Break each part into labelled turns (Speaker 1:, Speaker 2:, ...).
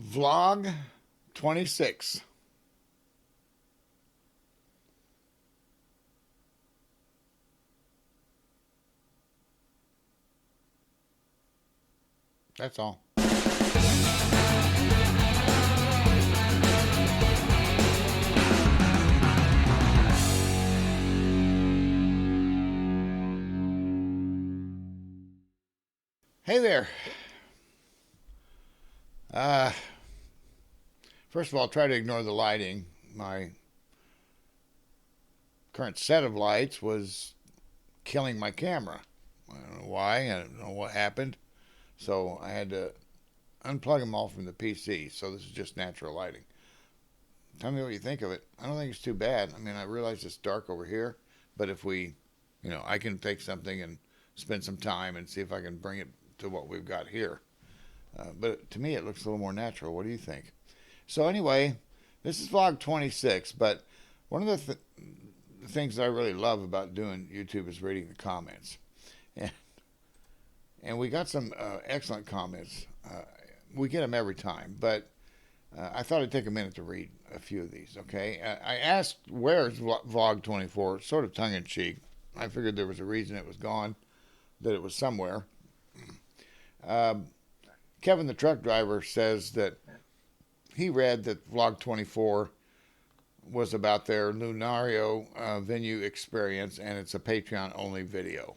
Speaker 1: Vlog 26. That's all. Hey there. Uh, First of all, try to ignore the lighting. My current set of lights was killing my camera. I don't know why. I don't know what happened. So I had to unplug them all from the PC. So this is just natural lighting. Tell me what you think of it. I don't think it's too bad. I mean, I realize it's dark over here, but if we, I can take something and spend some time and see if I can bring it to what we've got here. But to me, it looks a little more natural. What do you think? So anyway, this is vlog 26, but one of the things that I really love about doing YouTube is reading the comments. And, and we got some excellent comments. We get them every time, but I thought I'd take a minute to read a few of these, okay? I asked, where's vlog 24? Sort of tongue-in-cheek. I figured there was a reason it was gone, that it was somewhere. Kevin the truck driver says that he read that vlog 24 was about their Lunario venue experience, and it's a Patreon only video.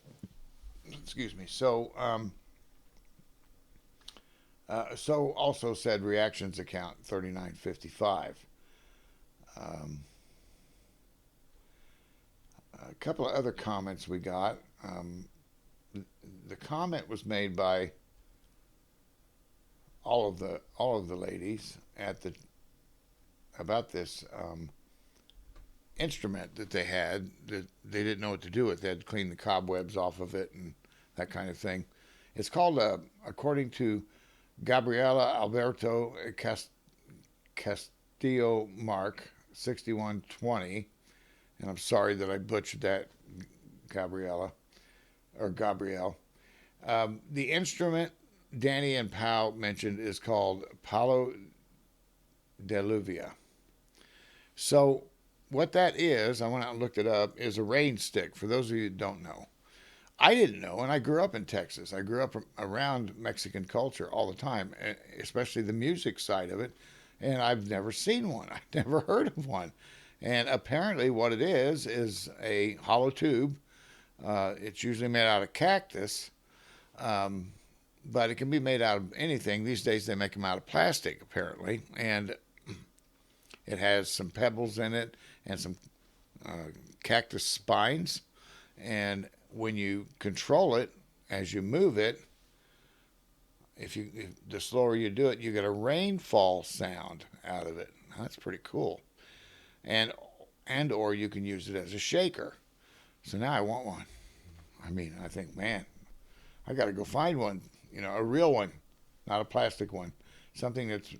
Speaker 1: Excuse me. So also said reactions account 3955. A couple of other comments we got. The comment was made by all of the ladies about this instrument that they had that they didn't know what to do with. They had to clean the cobwebs off of it and that kind of thing. It's called, according to Gabriela Alberto Castillo Mark 6120, and I'm sorry that I butchered that, Gabrielle. The instrument Danny and Pau mentioned is called Palo Deluvia. So what that is, I went out and looked it up, is a rain stick, for those of you who don't know. I didn't know, and I grew up in Texas. I grew up around Mexican culture all the time, especially the music side of it, and I've never seen one. I've never heard of one. And apparently what it is a hollow tube. It's usually made out of cactus, but it can be made out of anything. These days they make them out of plastic, apparently, and it has some pebbles in it and some cactus spines, and when you control it as you move it, if the slower you do it, you get a rainfall sound out of it. That's pretty cool. And or you can use it as a shaker. So now I want one. I mean, I think, man, I got to go find one, a real one, not a plastic one, something that's,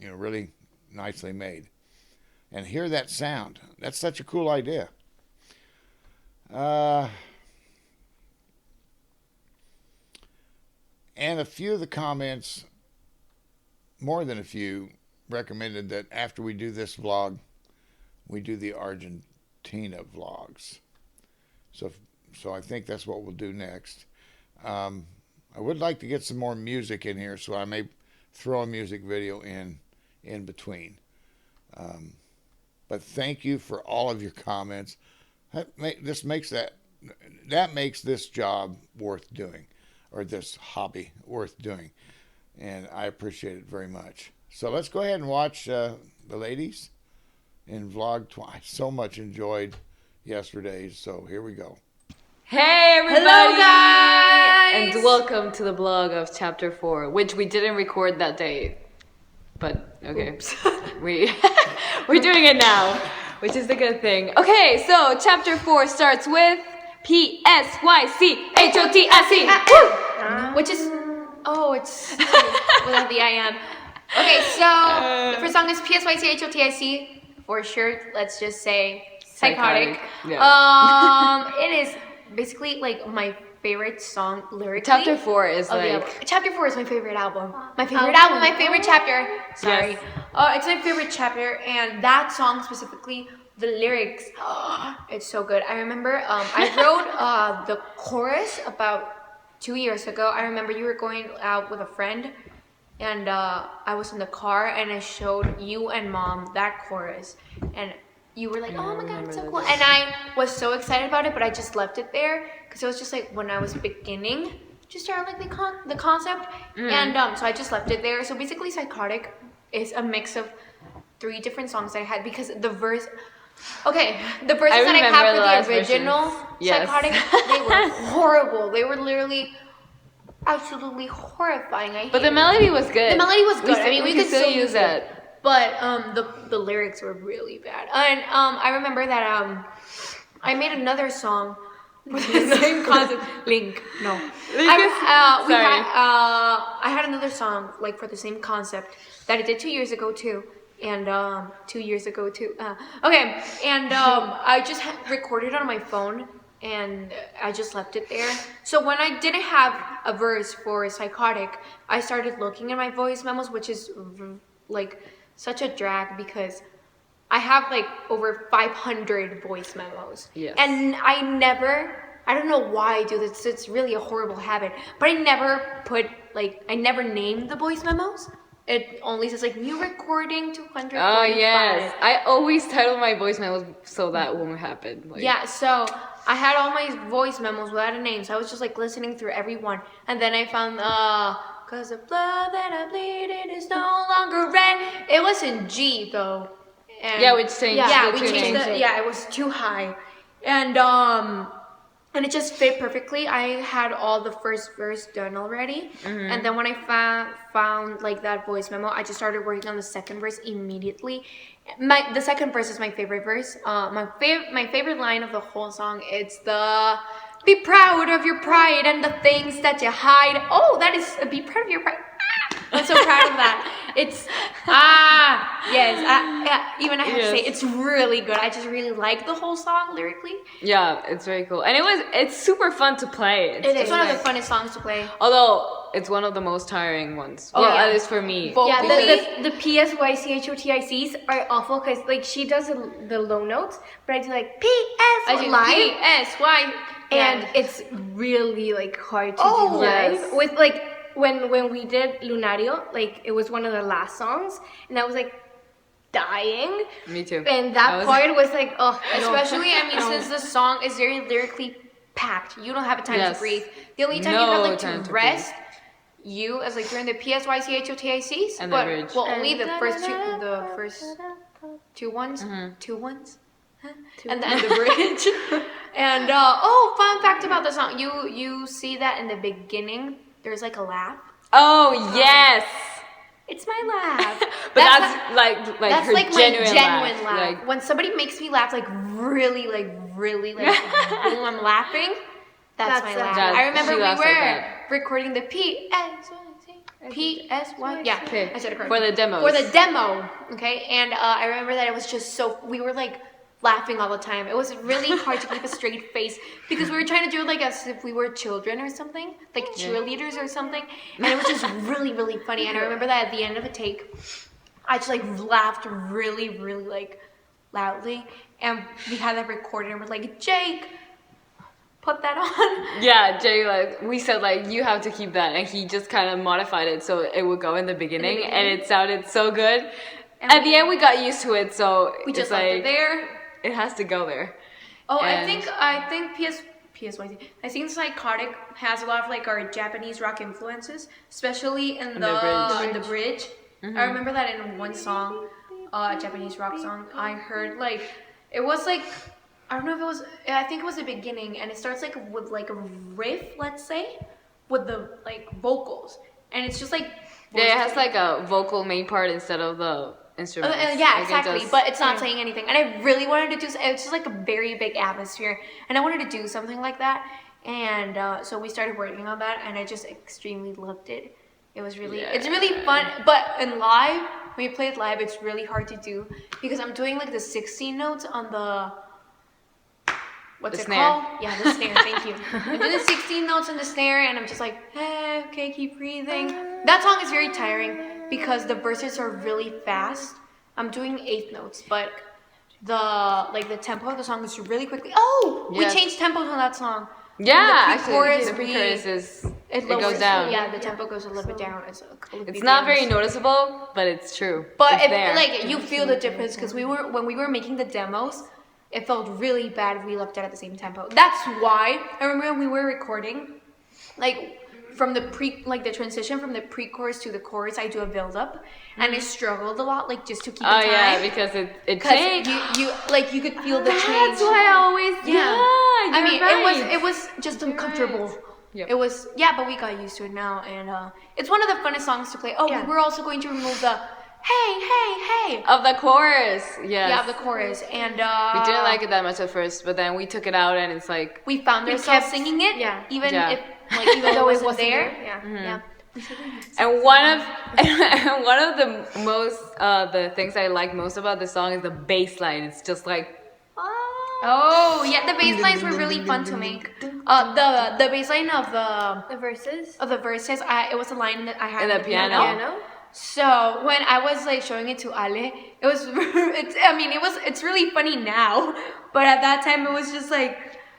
Speaker 1: really nicely made. And hear that sound. That's such a cool idea. And a few of the comments, more than a few, recommended that after we do this vlog, we do the Argentina vlogs. So I think that's what we'll do next. I would like to get some more music in here, so I may throw a music video in between. But thank you for all of your comments. That makes this job worth doing, or this hobby worth doing, and I appreciate it very much. So let's go ahead and watch the ladies in vlog 20. I so much enjoyed yesterday's, so here we go.
Speaker 2: Hey everybody!
Speaker 3: Hello guys!
Speaker 2: And welcome to the vlog of chapter 4, which we didn't record that day. But okay, we're doing it now, which is the good thing. Okay, so chapter 4 starts with PSYCHOTIC.
Speaker 3: Which is, it's without the IM. Okay, so the first song is PSYCHOTIC. For short, let's just say psychotic.
Speaker 2: Yeah.
Speaker 3: It is basically like my favorite song lyrically.
Speaker 2: Chapter 4 is
Speaker 3: of the
Speaker 2: like
Speaker 3: album. Chapter 4 is my favorite album. My favorite album, my favorite chapter. Sorry.
Speaker 2: Yes.
Speaker 3: It's my favorite chapter, and that song specifically, the lyrics, it's so good. I remember I wrote the chorus about 2 years ago. I remember you were going out with a friend, and I was in the car, and I showed you and Mom that chorus, and you were like, oh my god, it's so cool. And I was so excited about it, but I just left it there because it was just like when I was beginning to start like the concept. And so I just left it there. So basically Psychotic is a mix of 3 different songs that I had because the verses that I have for the original Psychotic, they were horrible. They were literally absolutely horrifying.
Speaker 2: But the melody was good.
Speaker 3: The melody was good.
Speaker 2: We could still use it.
Speaker 3: But the lyrics were really bad. And I remember that I made another song with the same concept. Link. No. I had another song like for the same concept that I did 2 years ago too. And 2 years ago too. Okay. And I just recorded it on my phone. And I just left it there. So when I didn't have a verse for Psychotic, I started looking at my voice memos, which is like such a drag because I have like over 500 voice memos.
Speaker 2: Yes.
Speaker 3: And I don't know why I do this. It's really a horrible habit. But I never named the voice memos. It only says like new recording 245.
Speaker 2: Oh yes, I always title my voice memos so that won't happen. Like,
Speaker 3: yeah, so I had all my voice memos without a name, so I was just like listening through every one, and then I found cause the blood that I bleeding is no longer red. It was in G though. And
Speaker 2: yeah, we changed
Speaker 3: we changed it. Yeah, it was too high, and it just fit perfectly. I had all the first verse done already, and then when I found like that voice memo, I just started working on the second verse immediately. The second verse is my favorite verse. My favorite line of the whole song is the "Be proud of your pride and the things that you hide." Oh, that is be proud of your pride. I'm so proud of that. It's yes. Even I have to say it's really good. I just really like the whole song lyrically.
Speaker 2: Yeah, it's very cool, and it's super fun to play.
Speaker 3: It's one of the funnest songs to play.
Speaker 2: Although it's one of the most tiring ones.
Speaker 3: Oh,
Speaker 2: well,
Speaker 3: yeah.
Speaker 2: at least for me.
Speaker 4: Yeah, the PSYCHOTICs are awful because like she does the low notes, but I do like
Speaker 3: I do
Speaker 4: live,
Speaker 3: PSY,
Speaker 4: and it's really like hard to
Speaker 3: Oh,
Speaker 4: do live
Speaker 2: yes.
Speaker 4: with like when we did Lunario, like it was one of the last songs, and I was like dying.
Speaker 2: Me too.
Speaker 4: And that part was like, oh,
Speaker 3: especially
Speaker 4: no.
Speaker 3: since the song is very lyrically packed, you don't have a time
Speaker 2: Yes.
Speaker 3: to breathe. The only time
Speaker 2: No
Speaker 3: you have like
Speaker 2: time
Speaker 3: to
Speaker 2: to
Speaker 3: rest, you as like during the PSYCHOTICs,
Speaker 2: And the
Speaker 3: but
Speaker 2: bridge.
Speaker 3: well only the first two ones, and then the bridge. And fun fact about the song, you see that in the beginning. There's like a laugh.
Speaker 2: Oh yes.
Speaker 3: It's my laugh.
Speaker 2: But that's her
Speaker 3: like
Speaker 2: genuine
Speaker 3: my genuine laugh.
Speaker 2: Like,
Speaker 3: When somebody makes me laugh, like really, boom, I'm laughing. That's my laugh.
Speaker 2: That-
Speaker 3: I remember
Speaker 2: she
Speaker 3: we
Speaker 2: laughs
Speaker 3: were
Speaker 2: like that.
Speaker 3: recording the PSY. Yeah,
Speaker 2: okay.
Speaker 3: I said it correctly.
Speaker 2: For the demos.
Speaker 3: For the demo, okay. And I remember that it was just so we were like laughing all the time. It was really hard to keep a straight face because we were trying to do it like as if we were children or something, like cheerleaders or something. And it was just really, really funny. And I remember that at the end of a take, I just like laughed really, really like loudly. And we had that recorded and we're like, Jake, put that on.
Speaker 2: Yeah, Jay, like we said, like you have to keep that, and he just kind of modified it so it would go in the beginning, and it sounded so good.
Speaker 3: And
Speaker 2: At the end, we got used to it, so
Speaker 3: we just
Speaker 2: it's
Speaker 3: left
Speaker 2: like
Speaker 3: it there.
Speaker 2: it has to go there.
Speaker 3: Oh,
Speaker 2: And-
Speaker 3: I think PSYC. I think Psychotic has a lot of like our Japanese rock influences, especially in the bridge. I remember that in one song, a Japanese rock song, I heard like it was like I don't know if it was. I think it was the beginning, and it starts like with like a riff, let's say, with the like vocals, and it's just like
Speaker 2: Yeah, it has like a vocal main part instead of the instrument.
Speaker 3: yeah, exactly. But it's not saying anything, and I really wanted to do. It's just like a very big atmosphere, and I wanted to do something like that. And so we started working on that, and I just extremely loved it. It was really, it's really fun. But in live, when you play it live, it's really hard to do because I'm doing like the 16 notes on the what's
Speaker 2: The
Speaker 3: it
Speaker 2: snare.
Speaker 3: called? Yeah, the snare. Thank you. I do the 16 notes on the snare, and I'm just like, okay, keep breathing. That song is very tiring because the verses are really fast. I'm doing eighth notes, but the tempo of the song is really quickly. Oh,
Speaker 2: Yes.
Speaker 3: we changed tempos on that song.
Speaker 2: Yeah,
Speaker 3: the
Speaker 2: actually,
Speaker 3: pre-chorus,
Speaker 2: the pre-chorus is it
Speaker 3: lowers-
Speaker 2: goes down.
Speaker 3: Yeah, the tempo goes a little bit down.
Speaker 2: It's not very noticeable, but it's true.
Speaker 3: But
Speaker 2: it's
Speaker 3: if,
Speaker 2: there.
Speaker 3: like you feel the difference because when we were making the demos, it felt really bad if we left it at the same tempo. That's why I remember when we were recording, like from the the transition from the pre-chorus to the chorus, I do a build-up, and I struggled a lot, like just to keep the
Speaker 2: oh
Speaker 3: time.
Speaker 2: yeah, because it
Speaker 3: Because
Speaker 2: changed.
Speaker 3: you could feel the change.
Speaker 2: That's why I always
Speaker 3: I mean,
Speaker 2: right.
Speaker 3: it was just uncomfortable.
Speaker 2: Yep.
Speaker 3: It was but we got used to it now, and it's one of the funnest songs to play. Oh,
Speaker 4: Yeah.
Speaker 3: we're also going to remove the hey
Speaker 2: of the chorus. Yes.
Speaker 3: yeah, of the chorus, and
Speaker 2: we didn't like it that much at first, but then we took it out and it's like
Speaker 3: we found
Speaker 4: We
Speaker 3: ourselves
Speaker 4: kept-
Speaker 3: singing it,
Speaker 4: yeah.
Speaker 3: even
Speaker 2: Yeah.
Speaker 3: if even though it wasn't there.
Speaker 4: Yeah.
Speaker 3: Yeah.
Speaker 2: and one of the most the things I like most about this song is the bass line. It's just like
Speaker 3: Oh yeah, the bass lines were really fun to make. The bass line of
Speaker 4: The verses.
Speaker 3: the verses, it was a line that I had
Speaker 2: In
Speaker 3: on
Speaker 2: the piano?
Speaker 3: So when I was like showing it to Ale, it was it's really funny now, but at that time it was just like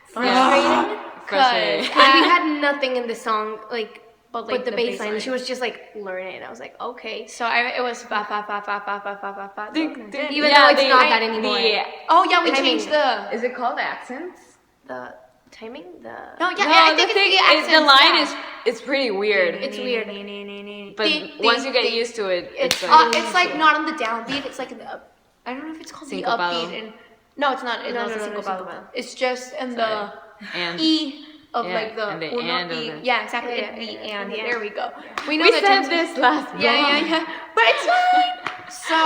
Speaker 2: frustrating.
Speaker 3: Cause
Speaker 4: And we had nothing in the song, like,
Speaker 3: But,
Speaker 4: but the bass line.
Speaker 3: line.
Speaker 4: She was just like learning it. I was like, okay.
Speaker 3: So it was fa fa fa fa fa fa fa fa fa.
Speaker 4: Even though it's not that anymore.
Speaker 3: Oh yeah, we
Speaker 4: Timing.
Speaker 3: changed the
Speaker 2: Is it called accents?
Speaker 4: The timing, the
Speaker 3: no yeah,
Speaker 2: No,
Speaker 3: I
Speaker 2: the
Speaker 3: think
Speaker 2: thing
Speaker 3: it's the
Speaker 2: is, the
Speaker 3: accents,
Speaker 2: line
Speaker 3: yeah.
Speaker 2: is it's pretty weird.
Speaker 4: it's weird.
Speaker 2: But once you get used to it, it's
Speaker 3: It's like not on the downbeat. It's like in the up. I don't know if it's called the
Speaker 2: Sincopado.
Speaker 3: upbeat. And no, it's not. It's
Speaker 4: No,
Speaker 3: not
Speaker 4: no,
Speaker 3: the
Speaker 4: no,
Speaker 3: sincopado.
Speaker 4: sincopado.
Speaker 3: It's just in the
Speaker 2: and
Speaker 3: E of
Speaker 2: Yeah,
Speaker 3: like the
Speaker 2: and the
Speaker 3: uno,
Speaker 2: and of
Speaker 3: E.
Speaker 2: the-
Speaker 3: Yeah, exactly.
Speaker 4: Yeah,
Speaker 3: the
Speaker 4: yeah,
Speaker 3: and
Speaker 4: yeah.
Speaker 3: there we go. We
Speaker 2: we
Speaker 3: the
Speaker 2: said
Speaker 3: terms-
Speaker 2: this last
Speaker 3: Yeah. But it's fine. So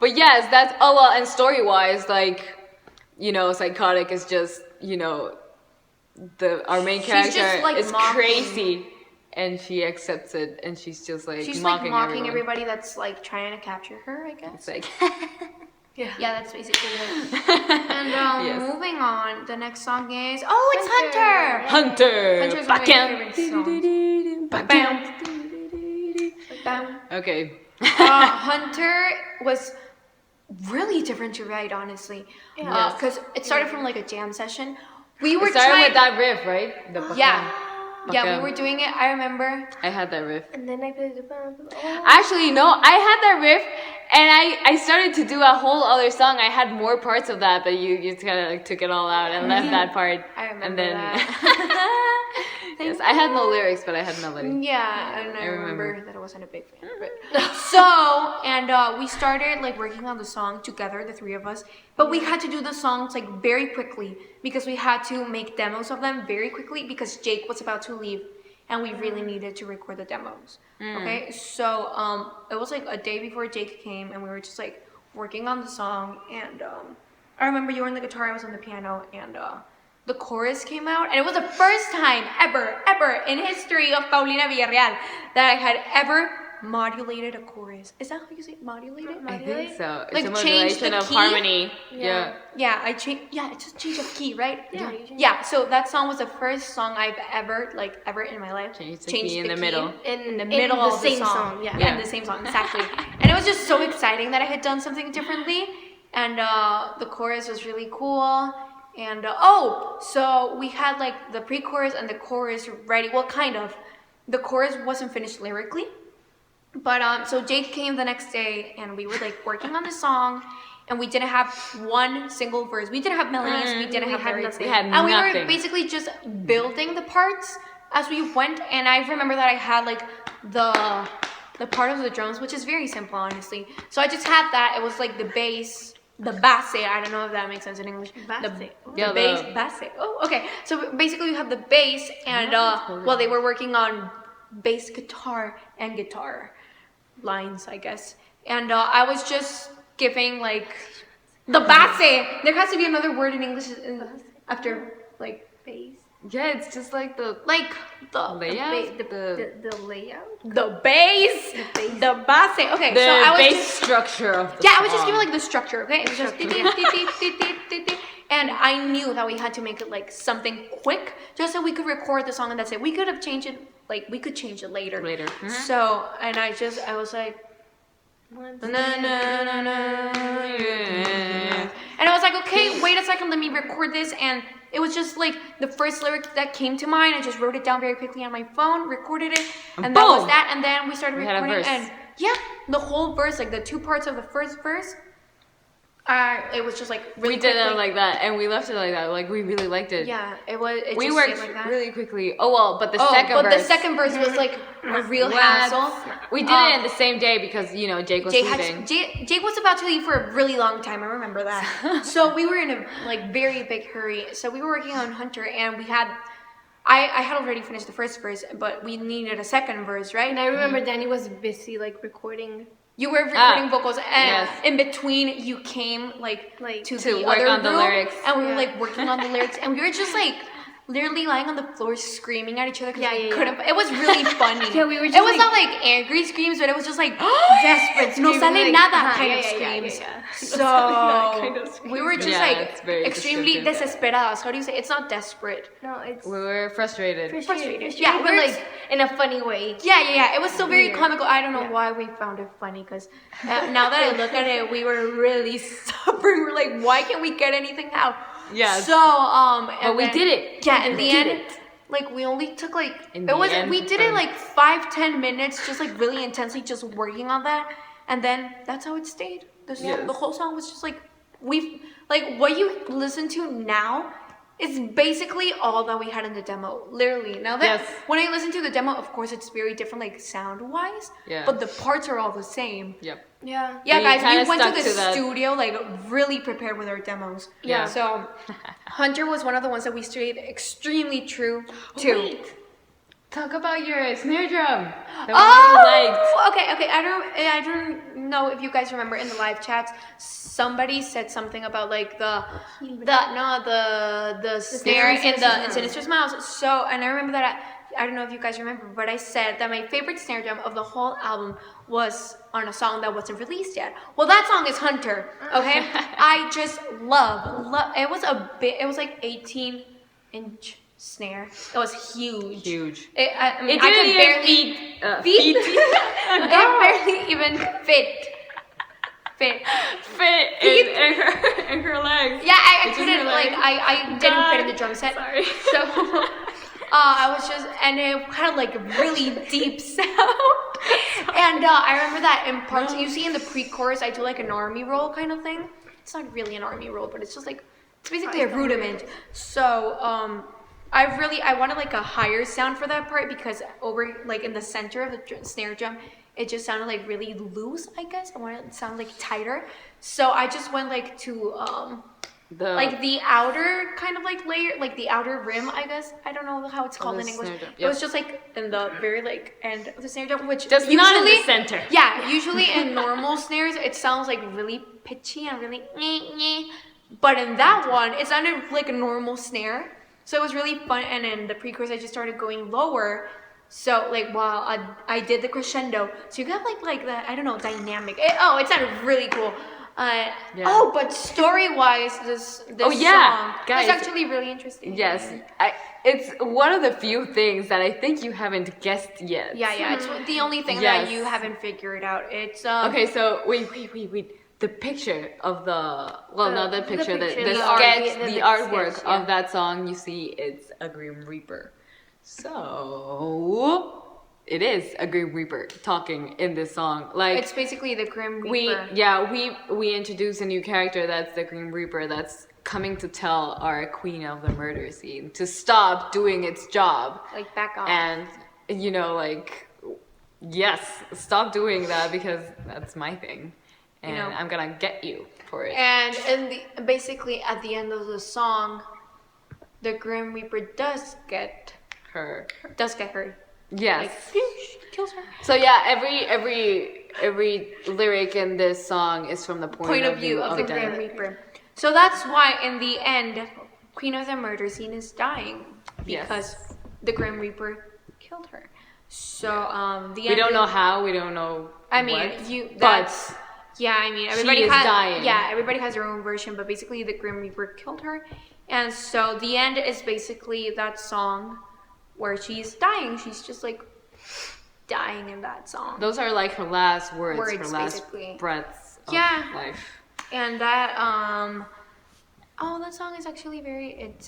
Speaker 2: But yes, that's well, and story wise, like, Psychotic is just, our main
Speaker 3: She's
Speaker 2: character
Speaker 3: just, like,
Speaker 2: is
Speaker 3: mocking-
Speaker 2: crazy and she accepts it and she's just like
Speaker 3: she's
Speaker 2: mocking,
Speaker 3: like mocking
Speaker 2: everyone.
Speaker 3: everybody that's like trying to capture her, I guess.
Speaker 2: It's like
Speaker 3: Yeah, that's basically it. And
Speaker 2: Yes.
Speaker 3: moving on, the next song is it's Hunter.
Speaker 2: Hunter.
Speaker 3: Hunter's one of my
Speaker 2: Backhand.
Speaker 3: favorite songs. Bam.
Speaker 2: Okay.
Speaker 3: Hunter was really different to write, honestly.
Speaker 4: Yeah.
Speaker 3: Because it started from like a jam session. We were
Speaker 2: It started
Speaker 3: trying.
Speaker 2: with that riff, right? The
Speaker 3: Yeah,
Speaker 2: backhand.
Speaker 3: yeah, we
Speaker 2: Backhand.
Speaker 3: were doing it. I remember.
Speaker 2: I had that riff.
Speaker 4: And then I played the
Speaker 2: Actually, no, I had that riff, and I started to do a whole other song. I had more parts of that, but you kind of like took it all out and left that part.
Speaker 3: I remember
Speaker 2: and then,
Speaker 3: that.
Speaker 2: yes, I had no lyrics, but I had melody.
Speaker 3: Yeah, and I
Speaker 2: remember.
Speaker 3: remember that I wasn't a big fan of it. So, and we started like working on the song together, the three of us. But we had to do the songs like very quickly because we had to make demos of them very quickly because Jake was about to leave, and we really needed to record the demos. Okay, so it was like a day before Jake came, and we were just like working on the song. And I remember you were on the guitar, I was on the piano, and the chorus came out, and it was the first time ever in history of Paulina Villarreal that I had ever modulated a chorus. Is that how you say it? Modulated?
Speaker 2: I think so. It's
Speaker 3: Like,
Speaker 2: a
Speaker 3: change the
Speaker 2: modulation of
Speaker 3: key?
Speaker 2: harmony. Yeah.
Speaker 3: Yeah, I changed. Yeah, it's just change of key, right?
Speaker 4: Yeah.
Speaker 3: Yeah. So that song was the first song I've ever in my life
Speaker 2: Change the key in the middle.
Speaker 3: In the middle
Speaker 4: the
Speaker 3: of
Speaker 4: same
Speaker 3: the song.
Speaker 4: song, yeah.
Speaker 3: in the same song, exactly. And it was just so exciting that I had done something differently, and the chorus was really cool. And so we had like the pre-chorus and the chorus ready. Well, kind of. The chorus wasn't finished lyrically, but so Jake came the next day, and we were like working on the song, and we didn't have one single verse. We didn't have melodies. We didn't have lyrics.
Speaker 2: We had
Speaker 3: And we
Speaker 2: nothing.
Speaker 3: were basically just building the parts as we went. And I remember that I had like the part of the drums, which is very simple, honestly. So I just had that. It was like the bass, the basse. I don't know if that makes sense in English. The
Speaker 2: Yeah,
Speaker 3: bass,
Speaker 2: the-
Speaker 3: basse. Oh, okay. So basically, you have the bass, and they were working on bass guitar and guitar lines, I guess. And I was just giving like the basse. There has to be another word in English after like
Speaker 4: bass.
Speaker 2: Yeah, it's just like the
Speaker 3: the
Speaker 2: layout.
Speaker 4: The layout.
Speaker 3: the bass, the bass. Okay,
Speaker 2: The
Speaker 3: so I was
Speaker 2: bass
Speaker 3: just
Speaker 2: structure of the
Speaker 3: I was just
Speaker 2: song.
Speaker 3: giving like the structure. Okay, it was just And I knew that we had to make it like something quick, just so we could record the song and that's it. We could have changed it, like we could change it later. So, and I was like, na, na, na, na, and I was like, okay, wait a second, let me record this. And it was just like the first lyric that came to mind. I just wrote it down very quickly on my phone, recorded it, and that was that. And then we started recording, and yeah, the whole verse, like the 2 parts of the first verse, it was just like really
Speaker 2: we did
Speaker 3: quickly.
Speaker 2: it like that, and we left it like that. Like we really liked it.
Speaker 3: Yeah, it was. It
Speaker 2: We
Speaker 3: just
Speaker 2: worked
Speaker 3: stayed like that.
Speaker 2: really quickly. Oh well, but the
Speaker 3: the second verse was like a real hassle.
Speaker 2: We did it in the same day because Jake was leaving.
Speaker 3: Jake was about to leave for a really long time. I remember that. So we were in a like very big hurry. So we were working on Hunter, and we had. I had already finished the first verse, but we needed a second verse, right?
Speaker 4: And I remember Danny was busy like recording.
Speaker 3: You were recording vocals, and
Speaker 2: yes.
Speaker 3: in between you came like to the
Speaker 2: work
Speaker 3: other
Speaker 2: on the
Speaker 3: room,
Speaker 2: lyrics.
Speaker 3: and we were like working on the lyrics, and we were just like literally lying on the floor screaming at each other because we couldn't. It was really funny.
Speaker 4: Yeah, we were just
Speaker 3: it was
Speaker 4: like-
Speaker 3: not like angry screams, but it was just like
Speaker 4: Desperate
Speaker 3: no
Speaker 4: screaming,
Speaker 3: sale
Speaker 4: like,
Speaker 3: nada kind of
Speaker 4: yeah,
Speaker 3: screams.
Speaker 4: yeah.
Speaker 3: So
Speaker 4: That kind of
Speaker 3: we were just
Speaker 2: Yeah, it's very
Speaker 3: extremely
Speaker 2: descriptive.
Speaker 3: desesperadas. How do you say? It's not desperate.
Speaker 4: No, it's
Speaker 2: We were frustrated.
Speaker 3: Frustrated.
Speaker 4: Yeah,
Speaker 3: Yeah,
Speaker 4: but
Speaker 3: we're
Speaker 4: like in a funny way.
Speaker 3: Yeah. It was still very
Speaker 4: Weird.
Speaker 3: comical. I don't know
Speaker 4: Yeah.
Speaker 3: why we found it funny because now that I look at it, we were really suffering. We're like, why can't we get anything out?
Speaker 2: Yes.
Speaker 3: So
Speaker 2: But we did it.
Speaker 3: Yeah, in
Speaker 2: We
Speaker 3: the
Speaker 2: did
Speaker 3: end,
Speaker 2: it.
Speaker 3: like we only took like
Speaker 2: In
Speaker 3: it
Speaker 2: the
Speaker 3: was
Speaker 2: end,
Speaker 3: we did it
Speaker 2: fun.
Speaker 3: like 5-10 minutes, just like really intensely, just working on that, and then that's how it stayed. The whole song was just like what you listen to now is basically all that we had in the demo. Literally. Now that
Speaker 2: Yes.
Speaker 3: when I listen to the demo, of course it's very different, like sound wise.
Speaker 2: Yeah.
Speaker 3: But the parts are all the same.
Speaker 2: Yep.
Speaker 4: Yeah.
Speaker 3: Yeah,
Speaker 2: We
Speaker 3: guys,
Speaker 2: kinda
Speaker 3: we went to
Speaker 2: stuck
Speaker 3: the
Speaker 2: to that.
Speaker 3: studio like really prepared with our demos.
Speaker 2: Yeah.
Speaker 3: So Hunter was one of the ones that we stayed extremely true to.
Speaker 2: Wait. Talk about your snare drum. That we liked.
Speaker 3: Oh, okay. I don't know if you guys remember in the live chats, somebody said something about like the snare in Sinister Smiles. So, and I remember that I don't know if you guys remember, but I said that my favorite snare drum of the whole album was on a song that wasn't released yet. Well, that song is Hunter. Okay, I just love. It was it was like 18-inch snare. It was huge.
Speaker 2: Huge.
Speaker 3: I mean,
Speaker 2: It
Speaker 3: I
Speaker 2: didn't
Speaker 3: could
Speaker 2: even
Speaker 3: barely
Speaker 2: feet.
Speaker 3: it barely even fit.
Speaker 2: Fit in her legs.
Speaker 3: Yeah, I
Speaker 2: It's in
Speaker 3: couldn't
Speaker 2: her
Speaker 3: like
Speaker 2: legs.
Speaker 3: I didn't fit in the drum set.
Speaker 2: Sorry.
Speaker 3: So I was just, and it had like a really deep sound. And I remember that in parts, you see in the pre-chorus, I do like an army roll kind of thing. It's not really an army roll, but it's just like, it's basically a rudiment. So I wanted like a higher sound for that part because over like in the center of the snare drum, it just sounded like really loose, I guess. I wanted it to sound like tighter. So I just went like to like the outer kind of like layer, like the outer rim, I guess. I don't know how it's called
Speaker 2: the
Speaker 3: in English.
Speaker 2: snare drum,
Speaker 3: It was just like in the very like end of the snare drum, which
Speaker 2: Just not in the center.
Speaker 3: Yeah, usually in normal snares, it sounds like really pitchy and really but in that one, it sounded like a normal snare. So it was really fun. And in the pre-chorus, I just started going lower. So like while I did the crescendo, so you got like the, I don't know, dynamic. It sounded really cool. Oh, but story-wise, this
Speaker 2: Oh, yeah,
Speaker 3: song
Speaker 2: guys.
Speaker 3: was actually really interesting.
Speaker 2: Yes, it's one of the few things that I think you haven't guessed yet.
Speaker 3: Yeah, it's the only thing
Speaker 2: Yes.
Speaker 3: that you haven't figured out. It's
Speaker 2: Okay, so wait. The picture of not the picture, the
Speaker 4: picture,
Speaker 2: sketch,
Speaker 4: the
Speaker 2: the artwork
Speaker 4: sketch, yeah.
Speaker 2: of that song, you see it's a Grim Reaper. So it is a Grim Reaper talking in this song. Like
Speaker 3: it's basically the Grim Reaper.
Speaker 2: we introduce a new character that's the Grim Reaper that's coming to tell our queen of the murder scene to stop doing its job.
Speaker 3: Like back off.
Speaker 2: And yes, stop doing that because that's my thing. And I'm gonna get you for it.
Speaker 3: And basically at the end of the song, the Grim Reaper does get
Speaker 2: Her.
Speaker 3: her.
Speaker 2: Yes.
Speaker 3: Like kills her.
Speaker 2: So yeah, every lyric in this song is from the point of view of
Speaker 3: the
Speaker 2: the
Speaker 3: Grim Reaper. So that's why in the end, Queen of the Murder Scene is dying because the Grim Reaper killed her. So
Speaker 2: We don't know how. We don't know.
Speaker 3: I mean,
Speaker 2: what,
Speaker 3: that's Yeah, I mean, everybody
Speaker 2: is
Speaker 3: has
Speaker 2: dying.
Speaker 3: Yeah, everybody has their own version, but basically the Grim Reaper killed her, and so the end is basically that song where she's dying. She's just like dying in that song.
Speaker 2: Those are like her last words, her
Speaker 3: Words,
Speaker 2: last
Speaker 3: basically.
Speaker 2: breaths of
Speaker 3: Yeah.
Speaker 2: life.
Speaker 3: And that oh, that song is actually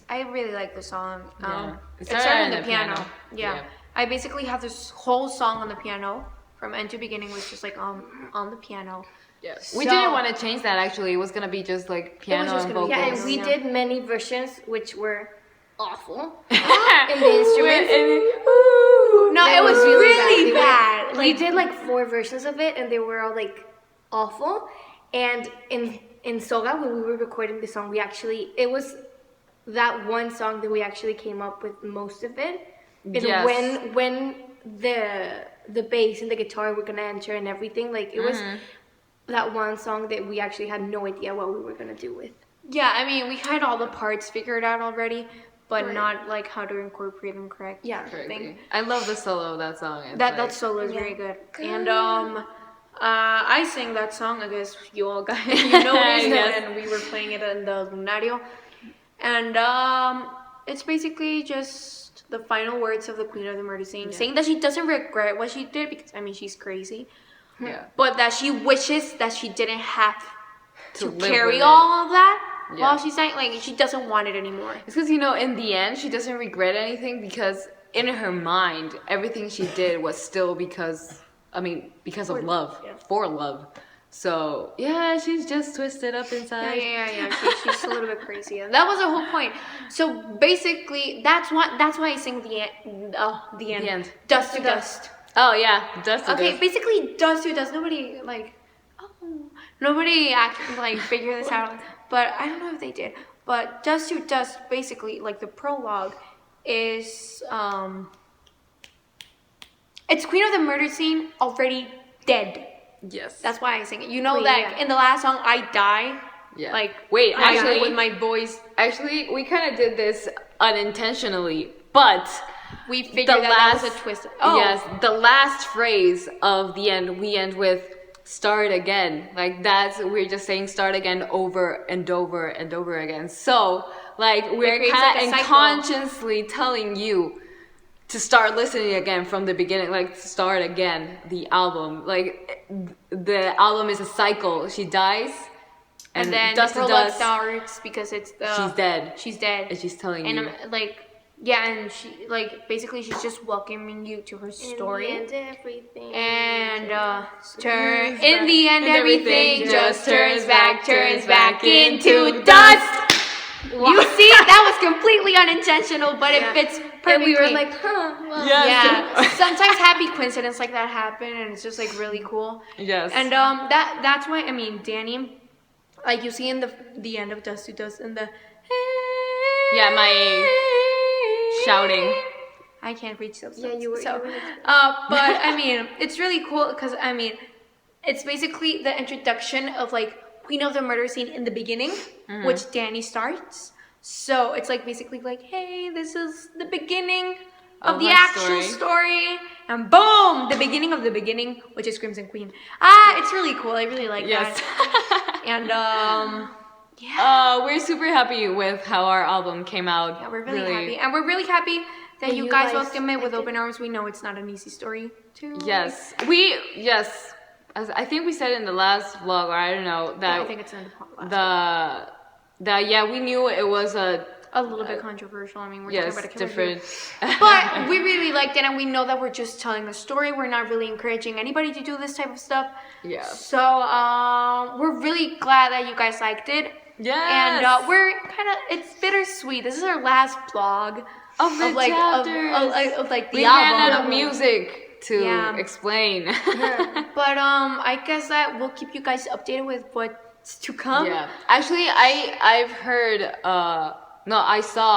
Speaker 3: I really like the song.
Speaker 2: Yeah.
Speaker 3: It started on the piano. Yeah. I basically have this whole song on the piano from end to beginning was just like on the piano.
Speaker 2: Yes. We
Speaker 3: So-
Speaker 2: didn't want to change that actually. It was gonna be just like piano
Speaker 3: just
Speaker 2: and
Speaker 3: gonna be-
Speaker 2: vocals.
Speaker 4: Yeah, and we
Speaker 3: Yeah.
Speaker 4: did many versions which were awful in the instruments.
Speaker 3: No,
Speaker 4: They
Speaker 3: it was
Speaker 4: were
Speaker 3: really
Speaker 4: They were-
Speaker 3: bad.
Speaker 4: we did like 4 versions of it, and they were all like awful. And in Soga, when we were recording the song, it was that one song that we actually came up with most of it. And
Speaker 2: Yes.
Speaker 4: when the bass and the guitar were gonna enter and everything, like it was that one song that we actually had no idea what we were gonna do with.
Speaker 3: Yeah, I mean, we had all the parts figured out already, but
Speaker 4: Right.
Speaker 3: not like how to incorporate them correctly.
Speaker 4: Yeah.
Speaker 2: Correctly. I love the solo of that song. It's
Speaker 3: That
Speaker 2: like,
Speaker 3: solo is
Speaker 4: Yeah.
Speaker 3: very good. And I sang that song. I guess you all guys you noticed
Speaker 2: Yes.
Speaker 3: and we were playing it in the Lunario. And it's basically just the final words of the Queen of the Murder Scene, saying that she doesn't regret what she did because I mean she's crazy,
Speaker 2: yeah.
Speaker 3: but that she wishes that she didn't have to
Speaker 2: live with
Speaker 3: carry
Speaker 2: it.
Speaker 3: all of that
Speaker 2: Yeah.
Speaker 3: while she's saying like she doesn't want it anymore.
Speaker 2: It's because, in the end, she doesn't regret anything because in her mind, everything she did was still because of love, for love. So, yeah, she's just twisted up inside.
Speaker 3: Yeah. She's a little bit crazy. And that was the whole point. So basically, that's why I sing the end. The end. Dust to dust.
Speaker 2: Oh, yeah, that's
Speaker 3: Okay, basically dust to dust. Nobody actually like figured this out. But I don't know if they did. But dust to dust, basically, like the prologue, is it's Queen of the Murder Scene already dead.
Speaker 2: Yes.
Speaker 3: That's why I sing it. You know
Speaker 4: Wait,
Speaker 3: that
Speaker 4: yeah.
Speaker 3: in the last song I die.
Speaker 2: Yeah.
Speaker 3: Like
Speaker 2: Wait,
Speaker 3: I die
Speaker 2: actually,
Speaker 3: with my voice.
Speaker 2: Actually, we kind of did this unintentionally, but
Speaker 3: We figured
Speaker 2: the
Speaker 3: that was
Speaker 2: last
Speaker 3: a twist.
Speaker 2: yes, the last phrase of the end, we end with start again. Like we're just saying start again over and over and over again. So like we're
Speaker 3: creates
Speaker 2: kind
Speaker 3: like
Speaker 2: of
Speaker 3: a cycle.
Speaker 2: unconsciously telling you to start listening again from the beginning, like start again the album. Like the album is a cycle. She dies,
Speaker 3: And then
Speaker 2: dust
Speaker 3: the
Speaker 2: to
Speaker 3: prologue
Speaker 2: dust.
Speaker 3: starts because it's the
Speaker 2: She's dead.
Speaker 3: She's dead.
Speaker 2: And she's telling
Speaker 3: and
Speaker 2: you.
Speaker 3: and she basically she's just welcoming you to her story.
Speaker 4: In the end, everything.
Speaker 3: And
Speaker 2: turns
Speaker 3: in
Speaker 2: back.
Speaker 3: the end,
Speaker 2: And
Speaker 3: everything
Speaker 2: everything
Speaker 3: just turns back
Speaker 2: into
Speaker 3: into dust. You see, that was completely unintentional, but it fits perfectly.
Speaker 4: And we were like, well.
Speaker 2: Yes.
Speaker 3: yeah. Sometimes happy coincidence like that happen, and it's just like really cool.
Speaker 2: Yes.
Speaker 3: And that's why I mean Danny, like you see in the end of Dust to Dust and the
Speaker 2: Yeah, my shouting.
Speaker 3: I can't reach those.
Speaker 4: Yeah,
Speaker 3: notes.
Speaker 4: you were.
Speaker 3: So,
Speaker 4: you were
Speaker 3: but I mean, it's really cool because I mean, it's basically the introduction of like Queen of the Murder Scene in the beginning, which Danny starts. So it's like basically like, hey, this is the beginning of
Speaker 2: Of
Speaker 3: the
Speaker 2: her
Speaker 3: actual story, and boom, the beginning of the beginning, which is Crimson Queen. It's really cool. I really like
Speaker 2: Yes.
Speaker 3: that. And yeah.
Speaker 2: We're super happy with how our album came out.
Speaker 3: Yeah, we're really happy, and we're really happy that
Speaker 4: That
Speaker 3: you
Speaker 4: you
Speaker 3: guys
Speaker 4: guys
Speaker 3: welcome it with
Speaker 4: liked it.
Speaker 3: open arms. We know it's not an easy story to.
Speaker 2: Yes. Yes. As I think we said in the last vlog, or I don't know, that
Speaker 3: I think it's in the last
Speaker 2: we knew it was a
Speaker 3: little bit controversial. I mean, we're
Speaker 2: yes,
Speaker 3: talking about a killer
Speaker 2: different.
Speaker 3: dude. But we really liked it, and we know that we're just telling a story. We're not really encouraging anybody to do this type of stuff.
Speaker 2: Yeah.
Speaker 3: So we're really glad that you guys liked it.
Speaker 2: Yes.
Speaker 3: And we're it's bittersweet. This is our last vlog
Speaker 2: of the chapters.
Speaker 3: of like the
Speaker 2: we
Speaker 3: album.
Speaker 2: ran out of music to
Speaker 3: Yeah.
Speaker 2: explain.
Speaker 3: But I guess that we'll keep you guys updated with what's to come.
Speaker 2: Yeah. Actually, I've heard. I saw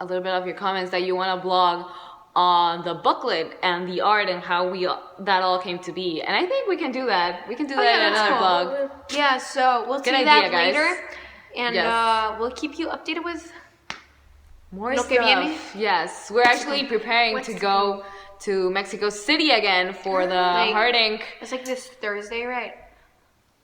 Speaker 2: a little bit of your comments that you want to blog on the booklet and the art and how that all came to be. And I think we can do that. We can do that
Speaker 3: yeah,
Speaker 2: in
Speaker 3: that's
Speaker 2: another
Speaker 3: cool.
Speaker 2: blog.
Speaker 3: Yeah, so we'll
Speaker 2: Good
Speaker 3: do
Speaker 2: idea,
Speaker 3: that
Speaker 2: guys.
Speaker 3: later. And
Speaker 2: Yes.
Speaker 3: we'll keep you updated with
Speaker 2: More
Speaker 3: Lo que viene.
Speaker 2: stuff. Yes, we're actually preparing
Speaker 3: What's
Speaker 2: to
Speaker 3: to
Speaker 2: go to Mexico City again for the
Speaker 3: Like-
Speaker 2: Heart Inc.
Speaker 3: it's like this Thursday, right?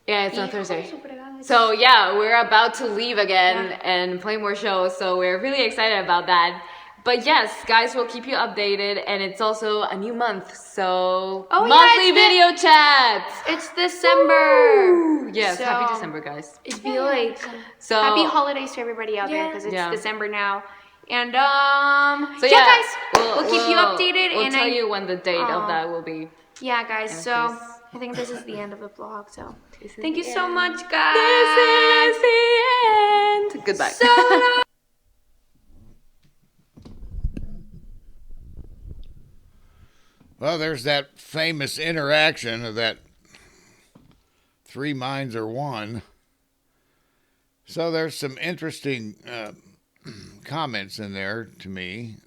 Speaker 2: Yeah, it's on
Speaker 3: Hijo
Speaker 2: Thursday.
Speaker 3: de su fregada.
Speaker 2: So yeah, we're about to leave again
Speaker 3: Yeah.
Speaker 2: and play more shows. So we're really excited about that. But yes, guys, we'll keep you updated, and it's also a new month, so
Speaker 3: Oh, yeah,
Speaker 2: monthly
Speaker 3: it's
Speaker 2: video chats.
Speaker 3: It's December.
Speaker 2: Woo! Yes,
Speaker 3: So,
Speaker 2: happy December, guys.
Speaker 3: I feel like
Speaker 2: So
Speaker 3: happy holidays to everybody out there
Speaker 4: Yeah.
Speaker 3: because it's
Speaker 2: Yeah.
Speaker 3: December now. And
Speaker 2: So
Speaker 3: yeah,
Speaker 2: yeah,
Speaker 3: guys, we'll keep you updated.
Speaker 2: We'll
Speaker 3: and
Speaker 2: tell
Speaker 3: I,
Speaker 2: you when the date of
Speaker 3: Aw.
Speaker 2: that will be.
Speaker 3: Yeah, guys.
Speaker 2: And
Speaker 3: So
Speaker 2: this-
Speaker 3: I think this is the end of the vlog. So
Speaker 2: This is
Speaker 3: thank you
Speaker 2: the
Speaker 3: so
Speaker 2: end.
Speaker 3: much, guys.
Speaker 2: This is the end. Goodbye.
Speaker 3: So
Speaker 1: Well, there's that famous interaction of that three minds are one. So there's some interesting comments in there to me.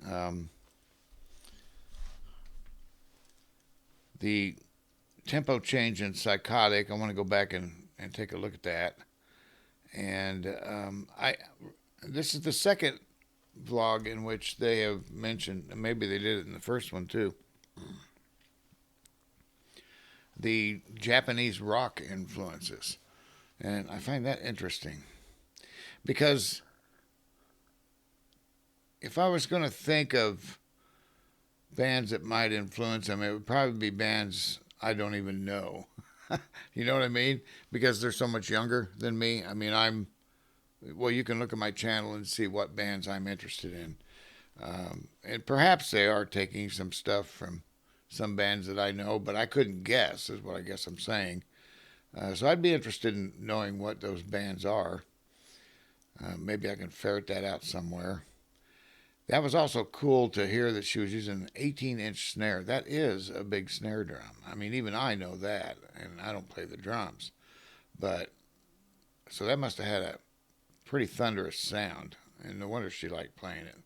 Speaker 1: The tempo change in Psychotic, I want to go back and take a look at that. And this is the second vlog in which they have mentioned, maybe they did it in the first one too, the Japanese rock influences. And I find that interesting because if I was going to think of bands that might influence them, it would probably be bands I don't even know. You know what I mean? Because they're so much younger than me. I mean, well, you can look at my channel and see what bands I'm interested in. And perhaps they are taking some stuff from some bands that I know, but I couldn't guess, is what I guess I'm saying. So I'd be interested in knowing what those bands are. Maybe I can ferret that out somewhere. That was also cool to hear that she was using an 18-inch snare. That is a big snare drum. I mean, even I know that, and I don't play the drums. But, so that must have had a pretty thunderous sound, and no wonder she liked playing it.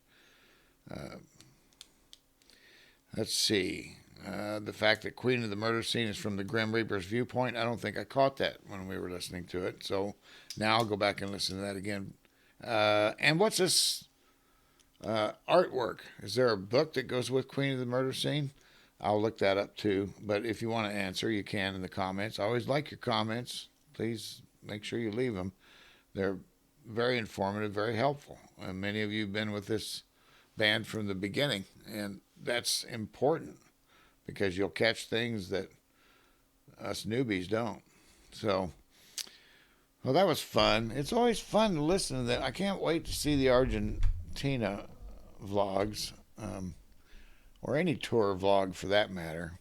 Speaker 1: Let's see. The fact that Queen of the Murder Scene is from the Grim Reaper's viewpoint, I don't think I caught that when we were listening to it. So now I'll go back and listen to that again. And what's this artwork? Is there a book that goes with Queen of the Murder Scene? I'll look that up too. But if you want to answer, you can in the comments. I always like your comments. Please make sure you leave them. They're very informative, very helpful. And many of you have been with this band from the beginning, and that's important because you'll catch things that us newbies don't. So, well, that was fun. It's always fun to listen to that. I can't wait to see the Argentina vlogs, or any tour vlog for that matter.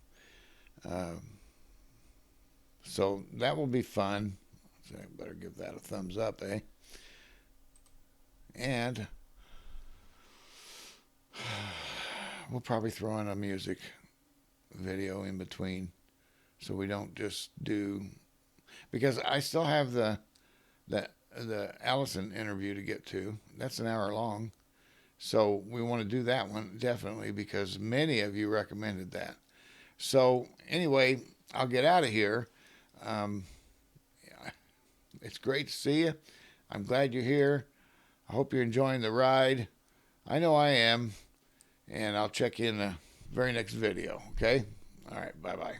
Speaker 1: So that will be fun. So I better give that a thumbs up, eh? And we'll probably throw in a music video in between, so we don't just do, because I still have the Allison interview to get to. That's an hour long, so we want to do that one definitely because many of you recommended that. So anyway, I'll get out of here. It's great to see you. I'm glad you're here. I hope you're enjoying the ride. I know I am. And I'll check you in the very next video, okay? All right, bye-bye.